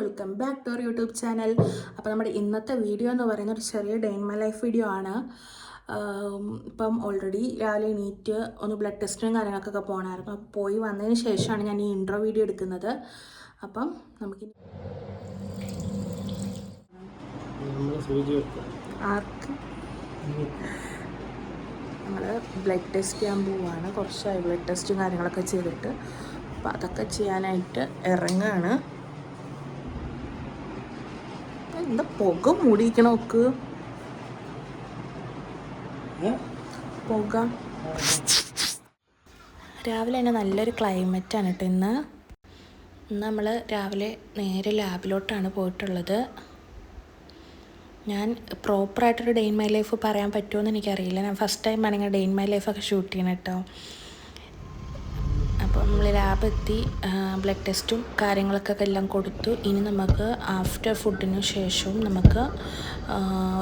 Welcome back to our YouTube channel. അപ്പോൾ നമ്മുടെ ഇന്നത്തെ വീഡിയോ എന്ന് പറയുന്ന ഒരു ചെറിയ day in my life video ആണ്. ഇപ്പം ഓൾറെഡി രാവിലെ എണീറ്റ് ഒന്ന് ബ്ലഡ് ടെസ്റ്റിനും കാര്യങ്ങൾക്കൊക്കെ പോകണമായിരുന്നു. അപ്പോൾ പോയി വന്നതിന് ശേഷമാണ് ഞാൻ ഈ ഇൻട്രോ വീഡിയോ എടുക്കുന്നത്. അപ്പം നമുക്ക് ഞങ്ങൾ ബ്ലഡ് ടെസ്റ്റ് ചെയ്യാൻ പോവുകയാണ്. കുറച്ചായി ബ്ലഡ് ടെസ്റ്റും കാര്യങ്ങളൊക്കെ ചെയ്തിട്ട്, അപ്പം അതൊക്കെ ചെയ്യാനായിട്ട് ഇറങ്ങുകയാണ്. എന്താ പുക മൂടിയിരിക്കണ നോക്ക്, പുക. രാവിലെ തന്നെ നല്ലൊരു ക്ലൈമറ്റാണ് കേട്ടോ. ഇന്ന് നമ്മൾ രാവിലെ നേരെ ലാബിലോട്ടാണ് പോയിട്ടുള്ളത്. ഞാൻ പ്രോപ്പറായിട്ടൊരു ഡേ ഇൻ മൈ ലൈഫ് പറയാൻ പറ്റുമെന്ന് എനിക്കറിയില്ല. ഞാൻ ഫസ്റ്റ് ടൈം ആണ് ഇങ്ങനെ ഡേ ഇൻ മൈ ലൈഫൊക്കെ ഷൂട്ട് ചെയ്യണം കേട്ടോ. അപ്പോൾ നമ്മൾ ലാബെത്തി ബ്ലഡ് ടെസ്റ്റും കാര്യങ്ങളൊക്കെ എല്ലാം കൊടുത്തു. ഇനി നമുക്ക് ആഫ്റ്റർ ഫുഡിന് ശേഷവും നമുക്ക്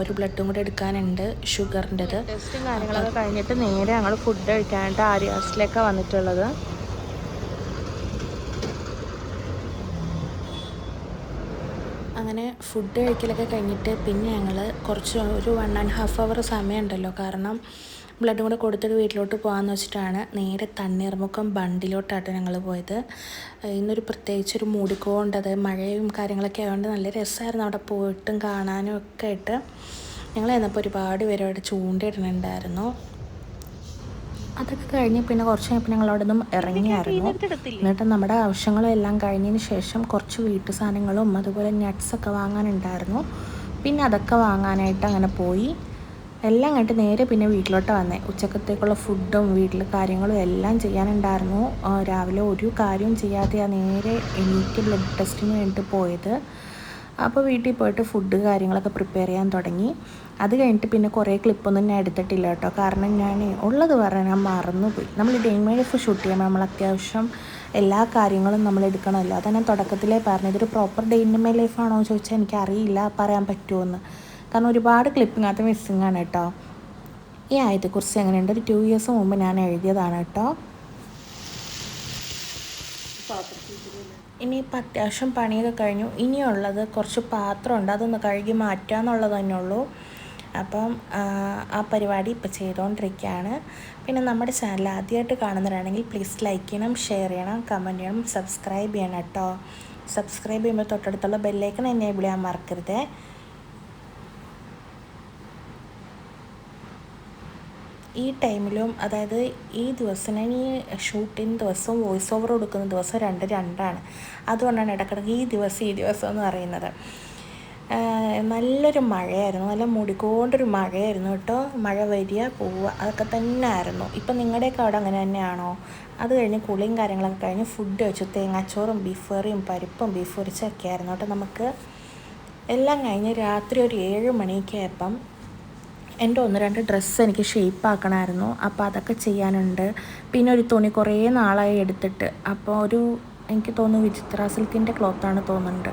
ഒരു ബ്ലഡും കൂടെ എടുക്കാനുണ്ട്, ഷുഗറിൻ്റെത്. ടെസ്റ്റും കാര്യങ്ങളൊക്കെ കഴിഞ്ഞിട്ട് നേരെ ഞങ്ങൾ ഫുഡ് കഴിക്കാനായിട്ട് ആര്യാസിലേക്കാണ് വന്നിട്ടുള്ളത്. അങ്ങനെ ഫുഡ് കഴിക്കലൊക്കെ കഴിഞ്ഞിട്ട് പിന്നെ ഞങ്ങൾ ഒരു 1.5 hour സമയമുണ്ടല്ലോ, കാരണം ബ്ലഡും കൂടെ കൊടുത്തിട്ട് വീട്ടിലോട്ട് പോകാമെന്ന് വെച്ചിട്ടാണ് നേരെ തണ്ണീർമുക്കം ബണ്ടിലോട്ടാണ് ഞങ്ങൾ പോയത്. ഇന്നൊരു പ്രത്യേകിച്ചൊരു മൂടിക്കൊണ്ടത് മഴയും കാര്യങ്ങളൊക്കെ ആയതുകൊണ്ട് നല്ല രസമായിരുന്നു അവിടെ പോയിട്ടും കാണാനും ഒക്കെ ആയിട്ട്. ഞങ്ങൾ ചെന്നപ്പോൾ ഒരുപാട് പേര് അവിടെ ചൂണ്ടയിടുന്നുണ്ടായിരുന്നു. അതൊക്കെ കഴിഞ്ഞ് പിന്നെ കുറച്ച് കഴിഞ്ഞപ്പോൾ ഞങ്ങൾ അവിടെ നിന്നും ഇറങ്ങിയായിരുന്നു. എന്നിട്ട് നമ്മുടെ ആവശ്യങ്ങളെല്ലാം കഴിഞ്ഞതിന് ശേഷം കുറച്ച് വീട്ടു സാധനങ്ങളും അതുപോലെ നട്ട്സൊക്കെ വാങ്ങാനുണ്ടായിരുന്നു. പിന്നെ അതൊക്കെ വാങ്ങാനായിട്ട് അങ്ങനെ പോയി. എല്ലാം കഴിഞ്ഞിട്ട് നേരെ പിന്നെ വീട്ടിലോട്ട് വന്നേ. ഉച്ചക്കത്തേക്കുള്ള ഫുഡും വീട്ടിലെ കാര്യങ്ങളും എല്ലാം ചെയ്യാനുണ്ടായിരുന്നു. രാവിലെ ഒരു കാര്യവും ചെയ്യാതെയാണ് നേരെ എണീറ്റ് ബ്ലഡ് ടെസ്റ്റിന് വേണ്ടിയിട്ട് പോയത്. അപ്പോൾ വീട്ടിൽ പോയിട്ട് ഫുഡ് കാര്യങ്ങളൊക്കെ പ്രിപ്പയർ ചെയ്യാൻ തുടങ്ങി. അത് കഴിഞ്ഞിട്ട് പിന്നെ കുറേ ക്ലിപ്പൊന്നും ഞാൻ എടുത്തിട്ടില്ല കേട്ടോ, കാരണം ഞാൻ ഉള്ളത് പറഞ്ഞാൽ ഞാൻ മറന്നുപോയി. നമ്മൾ day in my life shoot ചെയ്യുമ്പോൾ നമ്മൾ അത്യാവശ്യം എല്ലാ കാര്യങ്ങളും നമ്മൾ എടുക്കണമല്ലോ. അതാണ് ഞാൻ തുടക്കത്തിലേ പറഞ്ഞത്. ഇതൊരു പ്രോപ്പർ ഡേ ഇൻ മൈ ലൈഫാണോ എന്ന് ചോദിച്ചാൽ എനിക്കറിയില്ല പറയാൻ പറ്റുമോയെന്ന്, കാരണം ഒരുപാട് ക്ലിപ്പിങ്ങകത്ത് മിസ്സിങ് ആണ് കേട്ടോ. ഈ ആയത്തെക്കുറിച്ച് എങ്ങനെയുണ്ട്, ഒരു 2 years മുമ്പ് ഞാൻ എഴുതിയതാണ് കേട്ടോ. ഇനിയിപ്പോൾ അത്യാവശ്യം പണിയൊക്കെ കഴിഞ്ഞു. ഇനിയുള്ളത് കുറച്ച് പാത്രമുണ്ട്, അതൊന്ന് കഴുകി മാറ്റുക എന്നുള്ളത് തന്നെ ഉള്ളൂ. അപ്പം ആ പരിപാടി ഇപ്പോൾ ചെയ്തുകൊണ്ടിരിക്കുകയാണ്. പിന്നെ നമ്മുടെ ചാനൽ ആദ്യമായിട്ട് കാണുന്നവരാണെങ്കിൽ പ്ലീസ് ലൈക്ക് ചെയ്യണം, ഷെയർ ചെയ്യണം, കമൻറ്റ് ചെയ്യണം, സബ്സ്ക്രൈബ് ചെയ്യണം കേട്ടോ. സബ്സ്ക്രൈബ് ചെയ്യുമ്പോൾ തൊട്ടടുത്തുള്ള ബെല്ലൈക്കൺ എനേബിൾ ചെയ്യാൻ മറക്കരുത്. ഈ ടൈമിലും, അതായത് ഈ ദിവസം ഞാൻ ഈ ഷൂട്ടിങ് ദിവസവും വോയിസ് ഓവർ കൊടുക്കുന്ന ദിവസം രണ്ടാണ്. അതുകൊണ്ടാണ് ഇടയ്ക്കിടയ്ക്ക് ഈ ദിവസം എന്ന് പറയുന്നത്. നല്ലൊരു മഴയായിരുന്നു, നല്ല മൂടിക്കൊണ്ടൊരു മഴയായിരുന്നു കേട്ടോ. മഴ വരിക പോവുക അതൊക്കെ തന്നെ ആയിരുന്നു. ഇപ്പം നിങ്ങളുടെയൊക്കെ അവിടെ അങ്ങനെ തന്നെയാണോ? അത് കഴിഞ്ഞ് കുളിയും കാര്യങ്ങളൊക്കെ കഴിഞ്ഞ് ഫുഡ് വെച്ചു. തേങ്ങാച്ചോറും ബീഫ് കറിയും പരിപ്പും ബീഫ് പൊരിച്ചൊക്കെ ആയിരുന്നു കേട്ടോ. നമുക്ക് എല്ലാം കഴിഞ്ഞ് രാത്രി ഒരു 7 മണിയൊക്കെ ആയപ്പം എൻ്റെ 1-2 ഡ്രസ്സ് എനിക്ക് ഷേപ്പ് ആക്കണമായിരുന്നു. അപ്പോൾ അതൊക്കെ ചെയ്യാനുണ്ട്. പിന്നെ ഒരു തുണി കുറേ നാളായി എടുത്തിട്ട്, അപ്പോൾ എനിക്ക് തോന്നുന്നു വിചിത്ര സിൽക്കിൻ്റെ ക്ലോത്താണ് തോന്നുന്നുണ്ട്.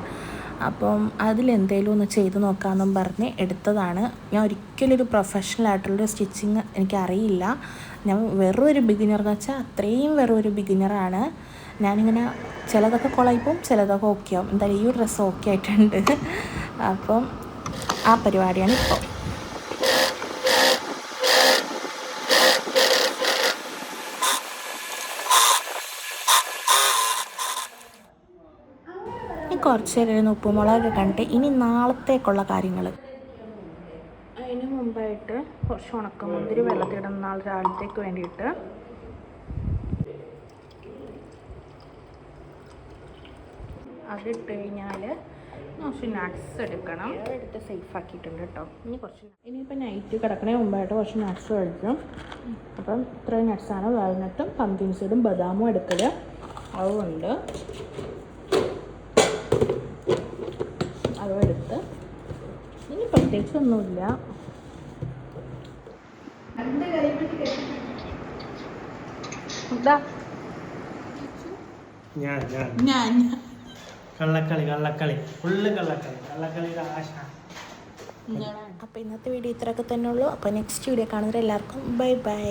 അപ്പം അതിലെന്തേലും ഒന്ന് ചെയ്ത് നോക്കാമെന്നും പറഞ്ഞ് എടുത്തതാണ്. ഞാൻ ഒരിക്കലും ഒരു പ്രൊഫഷണലായിട്ടുള്ളൊരു സ്റ്റിച്ചിങ് എനിക്കറിയില്ല. ഞാൻ വെറൊരു ബിഗിനർ എന്ന് വെച്ചാൽ അത്രയും വെറൊരു ബിഗിനറാണ്. ഞാനിങ്ങനെ ചിലതൊക്കെ കൊളായിപ്പോവും, ചിലതൊക്കെ ഓക്കെ ആവും. എന്തായാലും ഈ ഡ്രസ്സ് ഓക്കെ ആയിട്ടുണ്ട്. അപ്പം ആ പരിപാടിയാണ് ഇപ്പോൾ. കുറച്ച് നേരം ഉപ്പുമുളകൊക്കെ കണ്ടിട്ട് ഇനി നാളത്തേക്കുള്ള കാര്യങ്ങൾ. അതിന് മുമ്പായിട്ട് കുറച്ച് ഉണക്കമുന്തിരി വെള്ളത്തിടണം നാളെ രാവിലത്തേക്ക് വേണ്ടിയിട്ട്. അതിട്ട് കഴിഞ്ഞാൽ കുറച്ച് നട്ട്സ് എടുക്കണം. എടുത്ത് സേഫ് ആക്കിയിട്ടുണ്ട് കേട്ടോ. ഇനിയിപ്പോൾ നൈറ്റ് കിടക്കണേ മുമ്പായിട്ട് കുറച്ച് നട്ട്സ് കഴിക്കും. അപ്പം ഇത്രയും നട്ട്സാണ്. വാൽനട്ടും പംകിൻ സീഡും ബദാമും എടുക്കൽ. അതുകൊണ്ട് എടുത്ത് ഇനി പ്രത്യേകിച്ചൊന്നുമില്ല. അപ്പോൾ ഇന്നത്തെ വീഡിയോ ഇത്രയൊക്കെ തന്നെ ഉള്ളൂ. അപ്പോൾ നെക്സ്റ്റ് വീഡിയോ കാണുന്നവരെല്ലാവർക്കും ബൈ ബൈ.